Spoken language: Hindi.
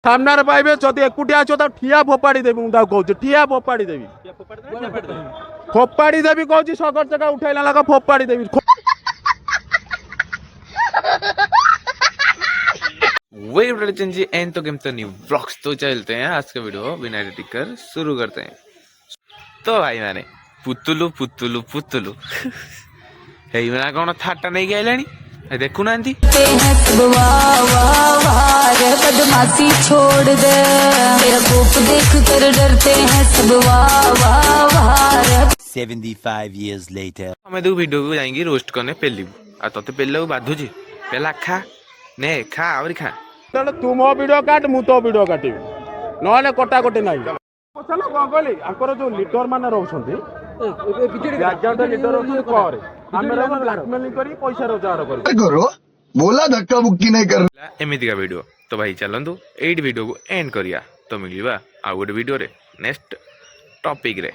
सामने पाइबे जदि एकुटिया अच्छो ठिया फोपाड़ी देवी मुझे कहूँ ठिया फोपाड़ी देवी फोपाड़ी देवी कहूँ सगर चका उठेला लगा फोपाड़ी देवी। वही प्रचन जी एंड तो गेम तो न्यू ब्लॉग्स तो चलते हैं। आज का वीडियो बिना एडिटिंग कर शुरू करते हैं। तो भाई माने पुतुलु पुतुलु पुतुलु हे मना कौन थाटा नहीं गया देखु ना बदमाशी छोड़ दे मेरा कोप देख कर डरते हैं सब वाह वाह वाह। 75 years later हमें दो वीडियो को जाएंगे रोस्ट करने पेली आ तते पेले बाधु जी पेला खा ने खा और खा तू मो वीडियो काट मु तो वीडियो काटी नहले कटा कटी ना चलो कौन कहली आंकर जो लीडर माने रहउछंती बैकग्राउंड लीडर रहउछंती करे हमें ब्लैकमेलिंग करी पैसा रोजगार करो बोला धक्का मुक्की नहीं कर एमिति का वीडियो। तो भाई चलंतु एट वीडियो को एंड करिया तो मिलवा आ गोटे वीडियो रे नेक्स्ट टॉपिक रे।